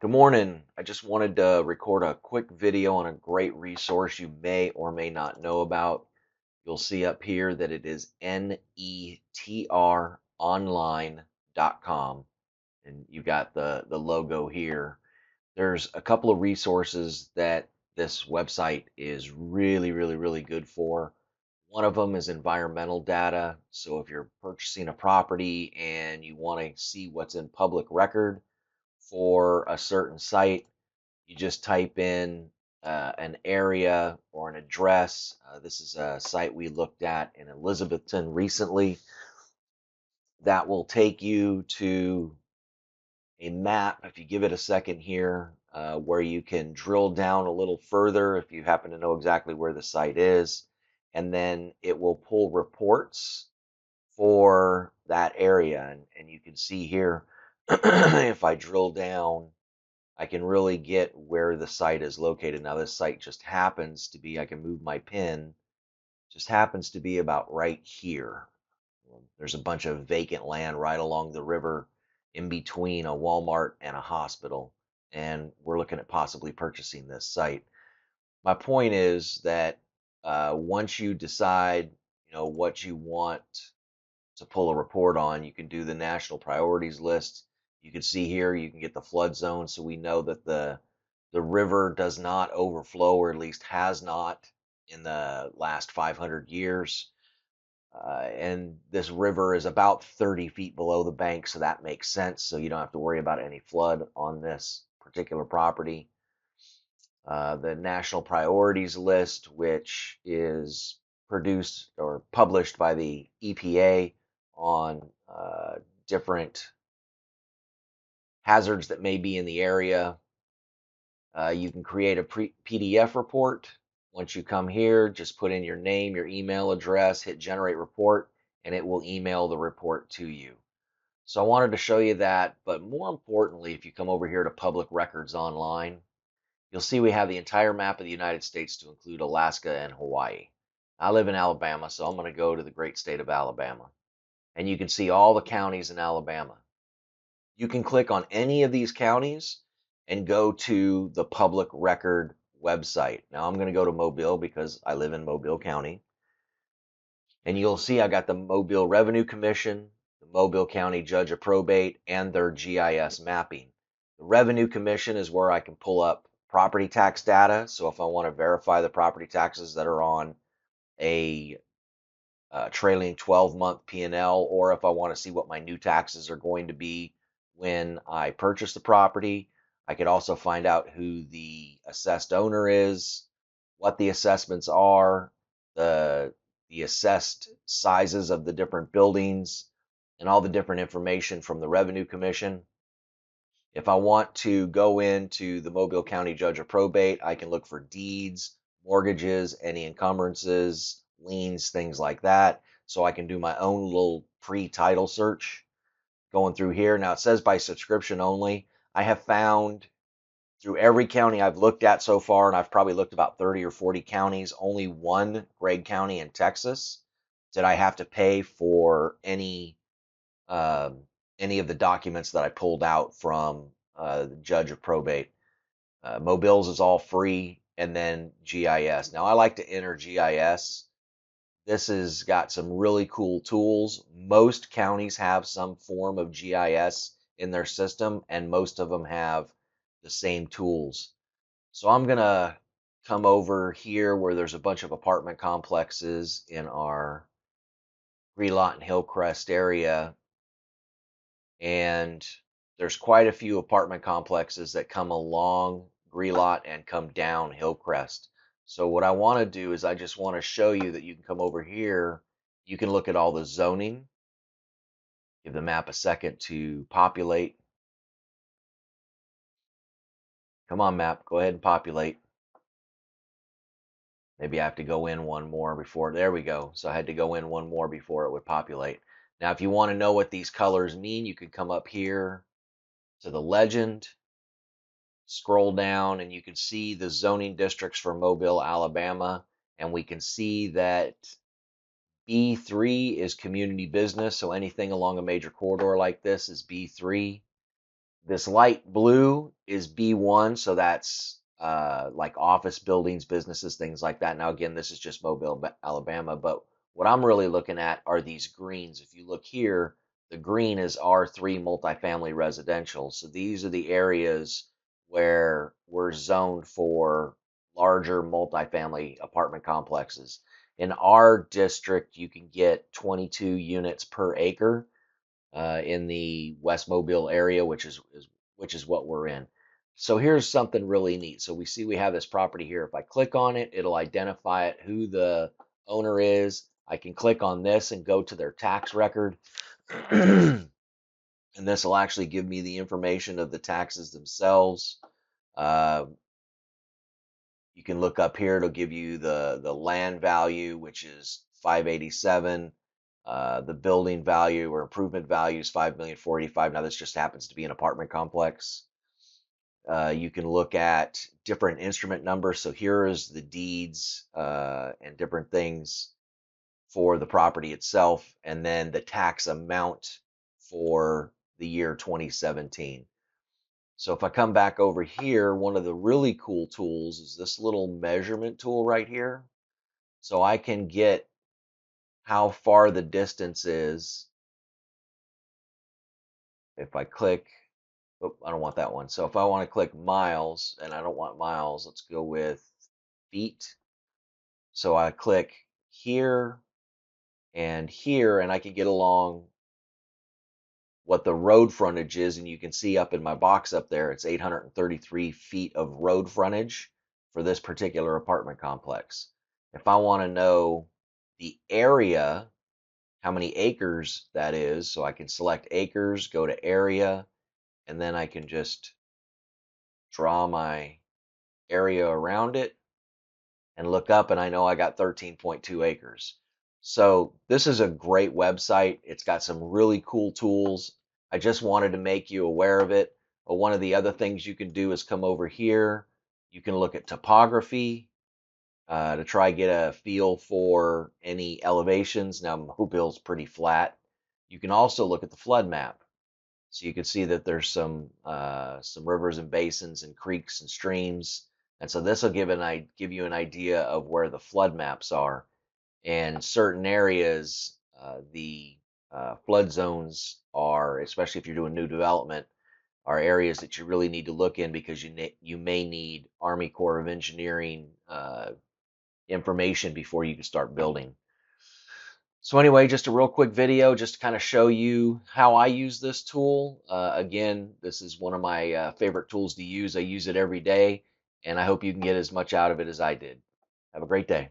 Good morning. I just wanted to record a quick video on a great resource you may or may not know about. You'll see up here that it is netronline.com, and you got the logo here. There's a couple of resources that this website is really good for. One of them is environmental data. So if you're purchasing a property and you want to see what's in public record for a certain site, you just type in an area or an address. This is a site we looked at in Elizabethton recently. That will take you to a map, if you give it a second here, where you can drill down a little further if you happen to know exactly where the site is. And then it will pull reports for that area. And you can see here, if I drill down, I can really get where the site is located. Now, this site just happens to be, I can move my pin, just happens to be about right here. There's a bunch of vacant land right along the river in between a Walmart and a hospital. And we're looking at possibly purchasing this site. My point is that once you decide, what you want to pull a report on, you can do the national priorities list. You can see here, you can get the flood zone, so we know that the river does not overflow, or at least has not in the last 500 years. And this river is about 30 feet below the bank, so that makes sense. So you don't have to worry about any flood on this particular property. The national priorities list, which is produced or published by the EPA on different hazards that may be in the area. You can create a PDF report. Once you come here, just put in your name, your email address, hit generate report, and it will email the report to you. So I wanted to show you that, but more importantly, if you come over here to Public Records Online, you'll see we have the entire map of the United States to include Alaska and Hawaii. I live in Alabama, so I'm going to go to the great state of Alabama. And you can see all the counties in Alabama. You can click on any of these counties and go to the public record website. Now I'm going to go to Mobile because I live in Mobile County. And you'll see I got the Mobile Revenue Commission, the Mobile County Judge of Probate, and their GIS mapping. The Revenue Commission is where I can pull up property tax data. So if I want to verify the property taxes that are on a trailing 12-month P&L, or if I want to see what my new taxes are going to be when I purchase the property. I could also find out who the assessed owner is, what the assessments are, the assessed sizes of the different buildings, and all the different information from the Revenue Commission. If I want to go into the Mobile County Judge of Probate, I can look for deeds, mortgages, any encumbrances, liens, things like that. So I can do my own little pre-title search going through here. Now it says by subscription only. I have found through every county I've looked at so far, and I've probably looked about 30 or 40 counties, only one, Gregg County in Texas, did I have to pay for any of the documents that I pulled out from the Judge of Probate. Mobiles is all free, and then GIS. Now I like to enter GIS. This has got some really cool tools. Most counties have some form of GIS in their system, and most of them have the same tools. So I'm going to come over here where there's a bunch of apartment complexes in our Greenlawn and Hillcrest area. And there's quite a few apartment complexes that come along Greenlawn and come down Hillcrest. So what I want to do is I just want to show you that you can come over here. You can look at all the zoning. Give the map a second to populate. Come on, map. Go ahead and populate. Maybe I have to go in one more before. There we go. So I had to go in one more before it would populate. Now, if you want to know what these colors mean, you could come up here to the legend, scroll down, and you can see the zoning districts for Mobile, Alabama. And we can see that B3 is community business. So anything along a major corridor like this is B3. This light blue is B1, so that's like office buildings, businesses, things like that. Now, again, this is just Mobile, Alabama, but what I'm really looking at are these greens. If you look here, the green is R3 multifamily residential. So these are the areas where we're zoned for larger multifamily apartment complexes. In our district, you can get 22 units per acre in the West Mobile area, which is what we're in. So here's something really neat. So we see we have this property here. If I click on it, it'll identify it, who the owner is. I can click on this and go to their tax record. And this will actually give me the information of the taxes themselves. Uh, you can look up here. It'll give you the land value, which is 587. The building value or improvement value is 5,485,000. Now this just happens to be an apartment complex. You can look at different instrument numbers. So here is the deeds and different things for the property itself, and then the tax amount for the year 2017. So if I come back over here, one of the really cool tools is this little measurement tool right here. So I can get how far the distance is. If I click, oh, I don't want that one. So if I want to click miles, and I don't want miles, let's go with feet. So I click here, and I can get along what the road frontage is, and you can see up in my box up there, it's 833 feet of road frontage for this particular apartment complex. If I want to know the area, how many acres that is, so I can select acres, go to area, and then I can just draw my area around it and look up, and I know I got 13.2 acres. So this is a great website. It's got some really cool tools. I just wanted to make you aware of it. But one of the other things you can do is come over here. You can look at topography to try get a feel for any elevations. Now Mobile's pretty flat. You can also look at the flood map. So you can see that there's some rivers and basins and creeks and streams. And so this will give you an idea of where the flood maps are. And certain areas, the flood zones are, especially if you're doing new development, are areas that you really need to look in because you may need Army Corps of Engineering information before you can start building. So anyway, just a real quick video just to kind of show you how I use this tool. Again, this is one of my favorite tools to use. I use it every day, and I hope you can get as much out of it as I did. Have a great day.